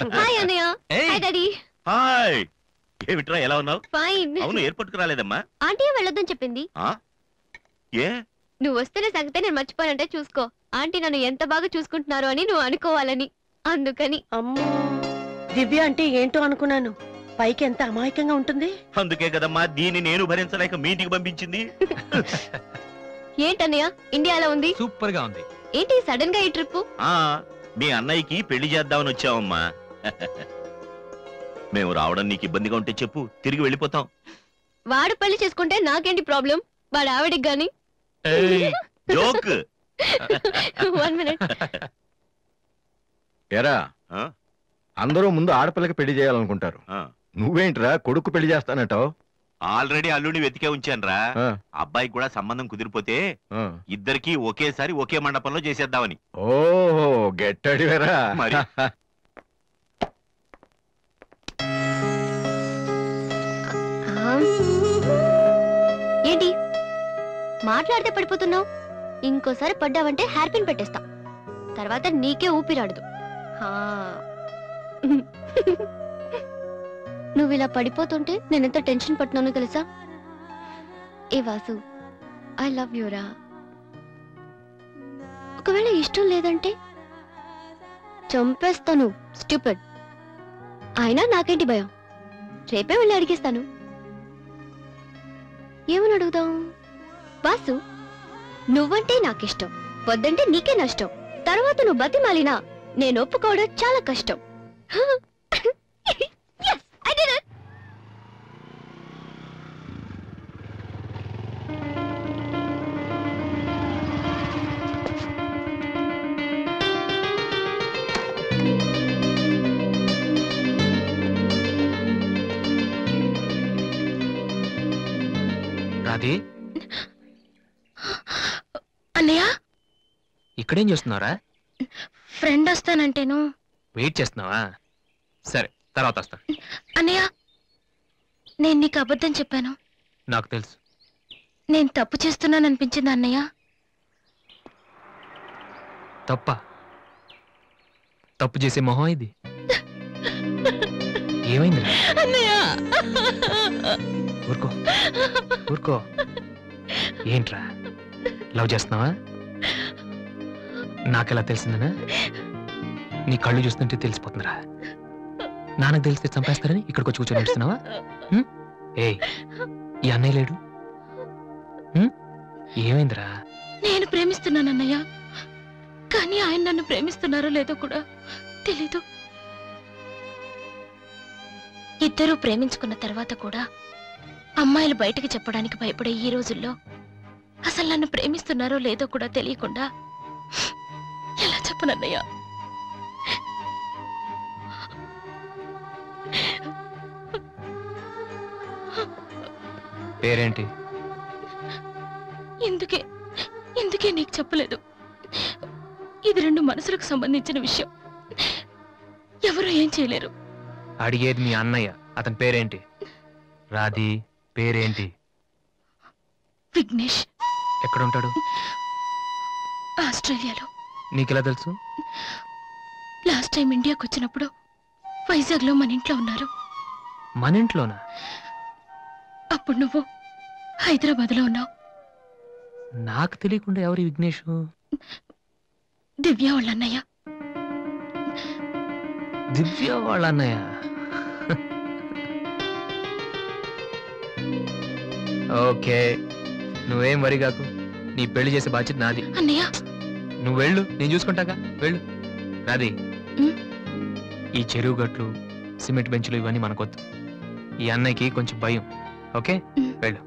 Hi అన్నయ్య. Hi daddy. Hi. ఏమిట్రా ఎలా ఉన్నావు? ఫైన్. అవును ఎయిర్పోర్ట్ కు రాలేదమ్మా? ఆంటీ వెళ్ళొద్దని చెప్పింది. ఏ నువ్వు వస్తున్న సంగతే నేను మర్చిపోయానంటే చూసుకో. ఆంటీ నన్ను ఎంత బాగా చూసుకుంటున్నారో అని నువ్వు అనుకోవాలని. అందుకని. అమ్మో, దివ్య అంటే ఏంటో అనుకున్నాను. పైకి ఎంత అమాయకంగా ఉంటుంది. అందుకే కదమ్మా దీన్ని నేను భరించలేక మీ ఇంటికి పంపించింది. ఏంటన్నయ్య ఇండియాలో ఉంది? సూపర్ గా ఉంది. ఏంటి సడన్ గా ఈ ట్రిప్? మీ అన్నయ్యకి పెళ్లి చేద్దామని వచ్చావమ్మా. మేము రావడం నీకు ఇబ్బందిగా ఉంటే చెప్పు, తిరిగి వెళ్ళిపోతాం. వాడు పెళ్లి చేసుకుంటే నాకేంటి ప్రాబ్లం? వాడు ఆవిడికి గాని. జోక్. 1 minute. ఎరా అందరూ ముందు ఆడపిల్లకి పెళ్లి చేయాలనుకుంటారు. నువ్వేంట్రా కొడుకు పెళ్లి చేస్తానంటావు? ఆల్రెడీ అల్లుడిని వెతికే ఉంచానురా. అబ్బాయికి కూడా సంబంధం కుదిరిపోతే ఇద్దరికి ఒకేసారి ఒకే మండపంలో చేసేద్దామని. ఓహో గెట్టడివేరా మరి. ఏంటి మాట్లాడితే పడిపోతున్నావు? ఇంకోసారి పడ్డావంటే హెయిర్ పిన్ పెట్టేస్తా. తర్వాత నీకే ఊపిరాడదు. నువ్వు ఇలా పడిపోతుంటే నేనెంత టెన్షన్ పడుతున్నానో తెలుసా? ఏ వాసు, ఐ లవ్ యూరా. ఒకవేళ ఇష్టం లేదంటే చంపేస్తాను. స్టూపిడ్. అయినా నాకేంటి భయం? రేపే వెళ్ళి అడిగేస్తాను. ఏమని అడుగుదాం? వాసు, నువ్వంటే నాకిష్టం, వద్దంటే నీకే నష్టం. తర్వాత నువ్వు బతిమాలినా నేను ఒప్పుకోవడం చాలా కష్టం. Yes, I did it. Radhi, అన్నయ్య ఇక్కడేం చేస్తున్నారా? ఫ్రెండ్ వస్తానంటేను. వెయిట్ చేస్తున్నావా? సరే తర్వాత వస్తా. అన్నయ్య, నేను నీకు అబద్ధం చెప్పాను. నాకు తెలుసు. నేను తప్పు చేస్తున్నాను అనిపించింది అన్నయ్య. తప్ప? తప్పు చేసే మొహం ఇది. ఏమైంది? ఊరుకో ఊరుకో. ఏంట్రా లవ్ చేస్తున్నావా? నాకెలా తెలిసిందనా? నీ కళ్ళు చూస్తుంటే తెలిసిపోతుందిరా. నాన్నకు తెలిస్తే చంపేస్తారని ఇక్కడికి వచ్చి కూర్చొని నడుస్తున్నావా? ఏ ఈ అన్నయ్య లేడు? ఏమైందిరా? నేను ప్రేమిస్తున్నాను అన్నయ్య, కానీ ఆయన నన్ను ప్రేమిస్తున్నారో లేదో కూడా తెలీదు. ఇద్దరూ ప్రేమించుకున్న తర్వాత కూడా అమ్మాయిలు బయటకు చెప్పడానికి భయపడే ఈ రోజుల్లో అసలు నన్ను ప్రేమిస్తున్నారో లేదో కూడా తెలియకుండా ఎలా చెప్పనన్నయ్య? పేరేంటి? ఎందుకే నీకు చెప్పలేదు. ఇది రెండు మనసులకు సంబంధించిన విషయం. ఎవరు ఏం చేయలేరు. అడిగేది మీ అన్నయ్య. అతని పేరేంటి? రాధి పేరేంటి? విఘ్నేష్. ఎక్కడుంటాడు? ఆస్ట్రేలియాలో. నీకెలా తెలుసు? లాస్ట్ టైం ఇండియాకి వచ్చినప్పుడు వైజాగ్ లో మన ఇంట్లో ఉన్నారు. మన ఇంట్లోనా? అప్పుడు నువ్వు హైదరాబాద్ లో ఉన్నావు. నాకు తెలియకుండా ఎవరి విఘ్నేష్? దివ్య వాళ్ళ అన్నయ్య. దివ్య వాళ్ళ అన్నయ్య? ఓకే, నువ్వేం వరి కాకు. నీ పెళ్లి చేసే బాధ్యత నాది. అన్నయ్య నువ్వు వెళ్ళు, నేను చూసుకుంటాగా. వెళ్ళు. రాధి, ఈ చెరువు గట్లు, సిమెంట్ బెంచులు ఇవన్నీ మనకొద్దు. ఈ అన్నయ్యకి కొంచెం భయం. ఓకే, వెళ్ళు.